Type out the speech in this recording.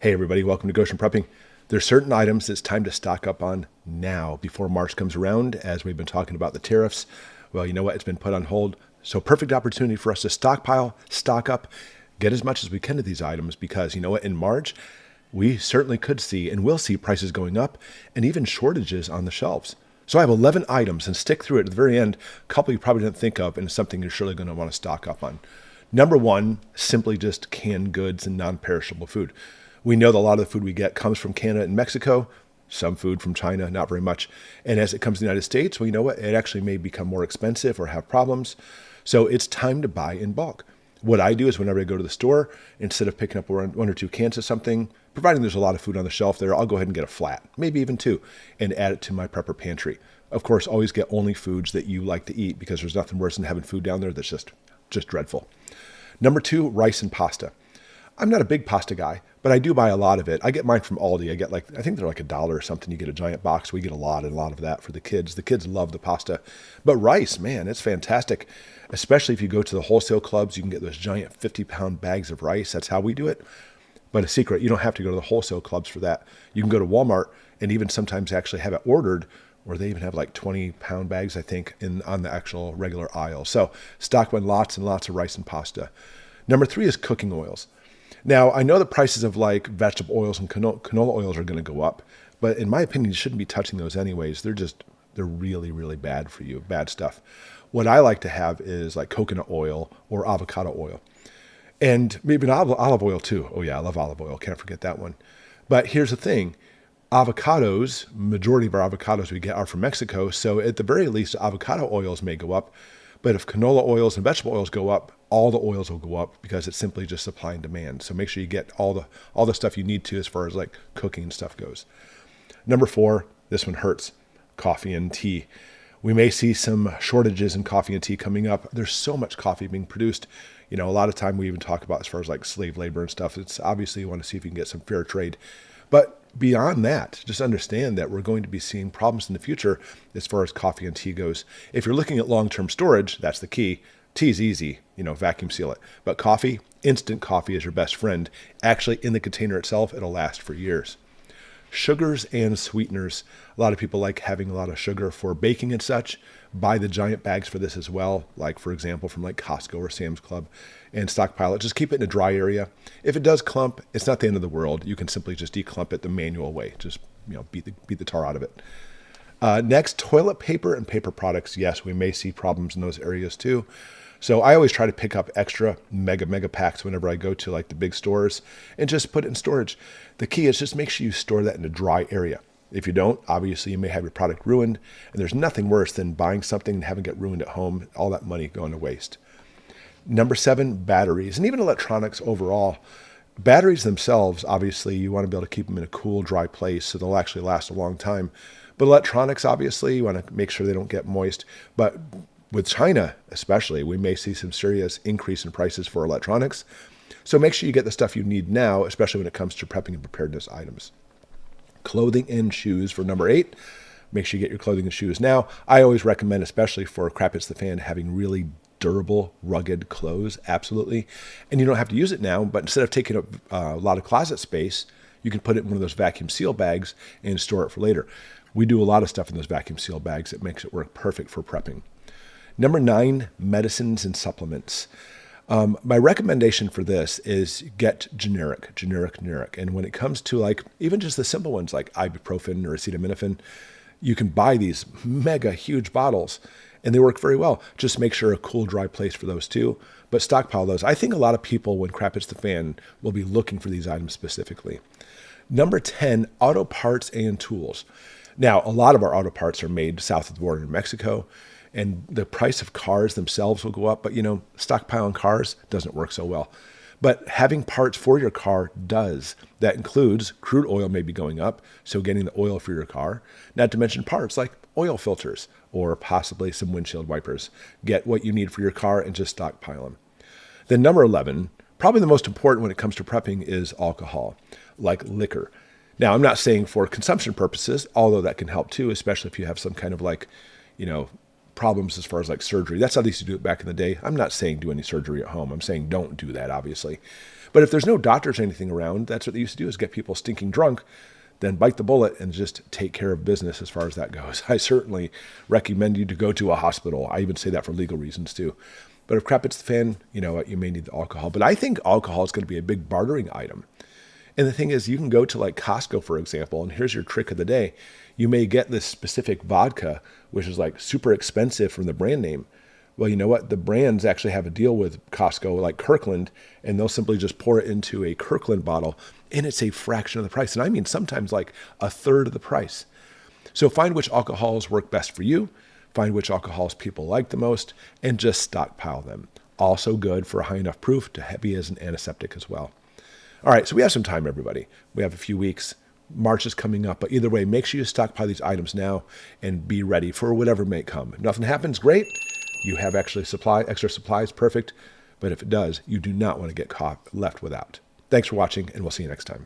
Hey everybody, welcome to Goshen Prepping. There's certain items it's time to stock up on now before March comes around, as we've been talking about the tariffs. Well, you know what? It's been put on hold. So perfect opportunity for us to stockpile, stock up, get as much as we can of these items because you know what? In March, we certainly could see and will see prices going up and even shortages on the shelves. So I have 11 items and stick through it at the very end. A couple you probably didn't think of and it's something you're surely going to want to stock up on. Number one, simply just canned goods and non-perishable food. We know that a lot of the food we get comes from Canada and Mexico, some food from China, not very much. And as it comes to the United States, well, you know what? It actually may become more expensive or have problems. So it's time to buy in bulk. What I do is whenever I go to the store, instead of picking up one or two cans of something, providing there's a lot of food on the shelf there, I'll go ahead and get a flat, maybe even two, and add it to my prepper pantry. Of course, always get only foods that you like to eat because there's nothing worse than having food down there that's just dreadful. Number two, rice and pasta. I'm not a big pasta guy, but I do buy a lot of it. I get mine from Aldi. I get I think they're like $1 or something. You get a giant box. We get a lot of that for the kids. The kids love the pasta. But rice, man, it's fantastic. Especially if you go to the wholesale clubs, you can get those giant 50-pound bags of rice. That's how we do it. But a secret, you don't have to go to the wholesale clubs for that. You can go to Walmart and even sometimes actually have it ordered, or they even have like 20-pound bags, I think, on the actual regular aisle. So stock on lots and lots of rice and pasta. Number three is cooking oils. Now, I know the prices of like vegetable oils and canola oils are going to go up, but in my opinion, you shouldn't be touching those anyways. They're really, really bad for you, bad stuff. What I like to have is like coconut oil or avocado oil, and maybe olive oil too. Oh yeah, I love olive oil. Can't forget that one. But here's the thing. Avocados, majority of our avocados we get are from Mexico. So at the very least, avocado oils may go up. But if canola oils and vegetable oils go up, all the oils will go up because it's simply just supply and demand. So make sure you get all the stuff you need to as far as like cooking and stuff goes. Number four, this one hurts, coffee and tea. We may see some shortages in coffee and tea coming up. There's so much coffee being produced. You know, a lot of time we even talk about as far as like slave labor and stuff. It's obviously you want to see if you can get some fair trade. But beyond that, just understand that we're going to be seeing problems in the future as far as coffee and tea goes. If you're looking at long-term storage, that's the key. Tea's easy, vacuum seal it. But coffee, instant coffee is your best friend. Actually, in the container itself, it'll last for years. Sugars and sweeteners. A lot of people like having a lot of sugar for baking and such. Buy the giant bags for this as well, like for example from like Costco or Sam's Club, and stockpile it. Just keep it in a dry area. If it does clump, it's not the end of the world. You can simply just declump it the manual way. Just beat the tar out of it. Next, toilet paper and paper products. Yes, we may see problems in those areas too. So I always try to pick up extra mega packs whenever I go to like the big stores and just put it in storage. The key is just make sure you store that in a dry area. If you don't, obviously you may have your product ruined, and there's nothing worse than buying something and having it ruined at home, all that money going to waste. Number seven, batteries, and even electronics overall. Batteries themselves, obviously you want to be able to keep them in a cool, dry place so they'll actually last a long time. But electronics, obviously, you want to make sure they don't get moist. But with China especially, we may see some serious increase in prices for electronics. So make sure you get the stuff you need now, especially when it comes to prepping and preparedness items. Clothing and shoes for number 8. Make sure you get your clothing and shoes now. I always recommend, especially for Crap Hits the Fan, having really durable, rugged clothes, absolutely. And you don't have to use it now, but instead of taking up a lot of closet space, you can put it in one of those vacuum seal bags and store it for later. We do a lot of stuff in those vacuum seal bags that makes it work perfect for prepping. Number 9, medicines and supplements. My recommendation for this is get generic. And when it comes to like even just the simple ones like ibuprofen or acetaminophen, you can buy these mega huge bottles and they work very well. Just make sure a cool, dry place for those too. But stockpile those. I think a lot of people, when Crap Hits the Fan, will be looking for these items specifically. Number 10, auto parts and tools. Now, a lot of our auto parts are made south of the border in Mexico. And the price of cars themselves will go up, but stockpiling cars doesn't work so well. But having parts for your car does. That includes crude oil may be going up, so getting the oil for your car. Not to mention parts like oil filters or possibly some windshield wipers. Get what you need for your car and just stockpile them. Then number 11, probably the most important when it comes to prepping is alcohol, like liquor. Now, I'm not saying for consumption purposes, although that can help too, especially if you have some kind of problems as far as like surgery. That's how they used to do it back in the day. I'm not saying do any surgery at home. I'm saying don't do that, obviously. But if there's no doctors or anything around, that's what they used to do, is get people stinking drunk, then bite the bullet and just take care of business as far as that goes. I certainly recommend you to go to a hospital. I even say that for legal reasons too. But if crap hits the fan, you know what, you may need the alcohol. But I think alcohol is going to be a big bartering item. And the thing is, you can go to like Costco, for example, and here's your trick of the day. You may get this specific vodka, which is like super expensive from the brand name. Well, you know what? The brands actually have a deal with Costco, like Kirkland, and they'll simply just pour it into a Kirkland bottle, and it's a fraction of the price. And I mean, sometimes like a third of the price. So find which alcohols work best for you, find which alcohols people like the most, and just stockpile them. Also good for a high enough proof to be as an antiseptic as well. All right, so we have some time, everybody. We have a few weeks. March is coming up, but either way, make sure you stockpile these items now and be ready for whatever may come. If nothing happens, great. You have extra supplies, perfect. But if it does, you do not want to get caught left without. Thanks for watching, and we'll see you next time.